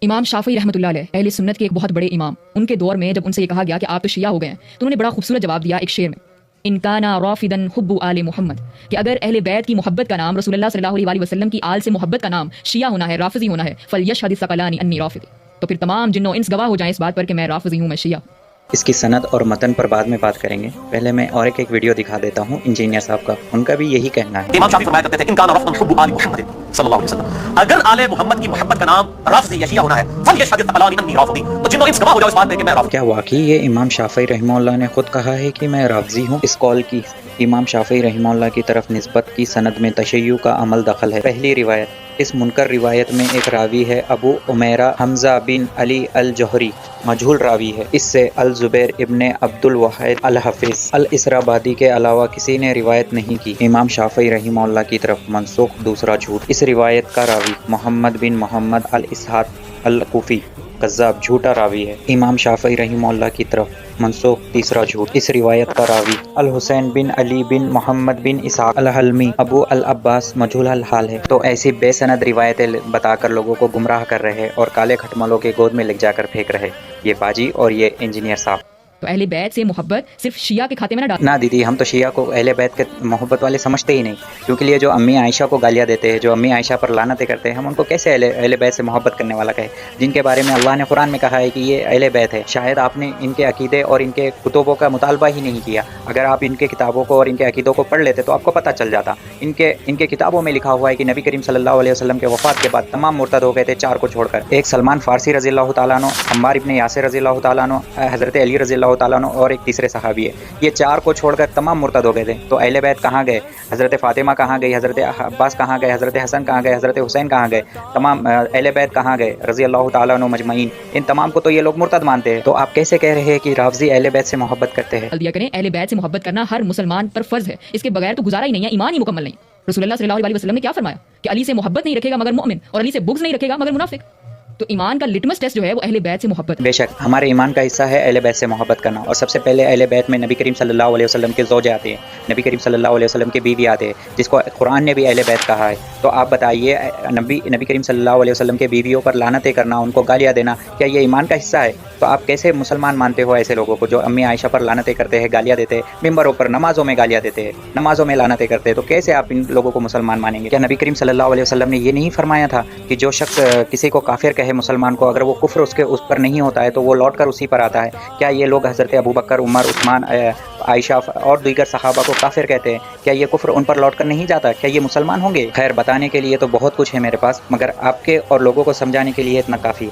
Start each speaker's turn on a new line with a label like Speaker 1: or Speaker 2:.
Speaker 1: امام شافعی رحمۃ اللہ علیہ اہل سنت کے ایک بہت بڑے امام، ان کے دور میں جب ان سے یہ کہا گیا کہ آپ تو شیعہ ہو گئے ہیں تو انہوں نے بڑا خوبصورت جواب دیا ایک شعر میں، ان کانا رافدا حب آل محمد، کہ اگر اہل بیت کی محبت کا نام رسول اللہ صلی اللہ علیہ وسلم کی آل سے محبت کا نام شیعہ ہونا ہے، رافضی ہونا ہے، فلیشہد الثقلان انی رافضی، تو پھر تمام جن و انس گواہ ہو جائیں اس بات پر کہ میں رافضی ہوں، میں شیعہ ہوں۔
Speaker 2: اس کی سند اور متن پر بعد میں بات کریں گے، پہلے میں اور ایک ویڈیو دکھا دیتا ہوں انجینئر صاحب کا، ان کا بھی یہی کہنا ہے۔
Speaker 3: امام شافعی فرمایا کرتے تھے ان کان رفض حب آل محمد صلی اللہ علیہ وسلم، اگر آل محمد کی محبت کا نام رافضی یا شیعہ ہونا ہے فلیشهد الثقلان انی رافضی، تو جنوں انس گواہ ہو جاؤ اس بات پہ کہ میں رافضی۔
Speaker 2: کیا واقعی یہ امام شافعی رحمہ اللہ نے خود کہا ہے کہ میں رافضی ہوں؟ اس قول کی امام شافعی رحمہ اللہ کی طرف نسبت کی سند میں تشیع کا عمل دخل ہے۔ پہلی روایت، اس منکر روایت میں ایک راوی ہے ابو عمیرہ حمزہ بن علی الجوہری، مجہول راوی ہے۔ اس سے الزبیر ابن عبد الواحد الحفظ الاسرابادی کے علاوہ کسی نے روایت نہیں کی۔ امام شافعی رحمہ اللہ کی طرف منسوخ دوسرا جھوٹ، اس روایت کا راوی محمد بن محمد الاسحاق الکوفی کذاب، جھوٹا راوی ہے۔ امام شافعی رحمہ اللہ کی طرف منسوخ تیسرا جھوٹ، اس روایت کا راوی الحسین بن علی بن محمد بن اسحاق الحلمی ابو العباس مجہول الحال ہے۔ تو ایسی بے سند روایتیں بتا کر لوگوں کو گمراہ کر رہے اور کالے کھٹملوں کے گود میں لگ جا کر پھینک رہے یہ باجی اور یہ انجینئر صاحب۔
Speaker 1: تو اہل بیت سے محبت صرف شیعہ کے کھاتے میں نہ ڈال۔
Speaker 2: نہ دیدی، ہم تو شیعہ کو اہل بیت کے محبت والے سمجھتے ہی نہیں، کیونکہ یہ جو امی عائشہ کو گالیاں دیتے ہیں، جو امی عائشہ پر لعنتیں کرتے ہیں، ہم ان کو کیسے اہل بیت سے محبت کرنے والا کہے، جن کے بارے میں اللہ نے قرآن میں کہا ہے کہ یہ اہل بیت ہے۔ شاید آپ نے ان کے عقیدے اور ان کے کتبوں کا مطالبہ ہی نہیں کیا، اگر آپ ان کے کتابوں کو اور ان کے عقیدوں کو پڑھ لیتے تو آپ کو پتہ چل جاتا۔ ان کے کتابوں میں لکھا ہوا ہے کہ نبی کریم صلی اللہ علیہ وسلم کے وفات کے بعد تمام مرتد ہو گئے تھے، چار کو چھوڑ کر، ایک سلمان فارسی رضی اللہ تعالیٰ عنہ، عمار ابن یاسر رضی اللہ تعالیٰ عنہ، حضرت علی رضی اللہ تعالیٰ عنہ اور ایک تیسرے صحابی ہے۔ یہ چار کو چھوڑ کر تمام مرتد ہو گئے تھے، تو اہل بیت کہاں گئے؟ حضرت فاطمہ کہاں گئی؟ حضرت عباس کہاں گئے؟ حضرت حسن کہاں گئے؟ حضرت حسین کہاں گئے؟ تمام اہل بیت کہاں گئے رضی اللہ تعالیٰ عنہ مجمعین؟ ان تمام کو تو یہ لوگ مرتد مانتے ہیں، تو آپ کیسے کہہ رہے ہیں کہ رافضی اہل بیت سے محبت کرتے ہیں؟
Speaker 1: دیا کریں، اہل بیت سے محبت کرنا ہر مسلمان پر فرض ہے، اس کے بغیر تو گزارا ہی نہیں ہے، ایمان ہی مکمل نہیں۔ رسول اللہ صلی اللہ علیہ وسلم نے کیا فرمایا کہ علی سے محبت نہیں رکھے گا مگر مومن، اور علی سے بغض نہیں رکھے گا مگر منافق۔ تو ایمان کا لٹمس ٹیسٹ جو ہے وہ اہل بیت سے محبت ہے۔
Speaker 2: بے شک ہمارے ایمان کا حصہ ہے اہل بیت سے محبت کرنا، اور سب سے پہلے اہل بیت میں نبی کریم صلی اللہ علیہ وسلم کے زوجے آتے ہیں، نبی کریم صلی اللہ علیہ وسلم کے بیوی آتے ہیں، جس کو قرآن نے بھی اہل بیت کہا ہے۔ تو آپ بتائیے، نبی کریم صلی اللہ علیہ وسلم کے بیویوں پر لعنتیں کرنا، ان کو گالیاں دینا، کیا یہ ایمان کا حصہ ہے؟ تو آپ کیسے مسلمان مانتے ہو ایسے لوگوں کو جو امی عائشہ پر لعنتیں کرتے ہیں، گالیاں دیتے ہیں، ممبروں پر نمازوں میں گالیاں دیتے ہیں، نمازوں میں لعنتیں کرتے ہیں؟ تو کیسے آپ ان لوگوں کو مسلمان مانیں گے؟ کیا نبی کریم صلی اللہ علیہ وسلم نے یہ نہیں فرمایا تھا کہ جو شخص کسی کو کافر کہے مسلمان کو، اگر وہ کفر اس پر نہیں ہوتا ہے تو وہ لوٹ کر اسی پر آتا ہے؟ کیا یہ لوگ حضرت ابوبکر، عمر، عثمان، عائشہ اور دیگر صحابہ کو کافر کہتے ہیں؟ کیا یہ کفر ان پر لوٹ کر نہیں جاتا؟ کیا یہ مسلمان ہوں گے؟ خیر، بتانے کے لیے تو بہت کچھ ہے میرے پاس، مگر آپ کے اور لوگوں کو سمجھانے کے لیے اتنا کافی ہے۔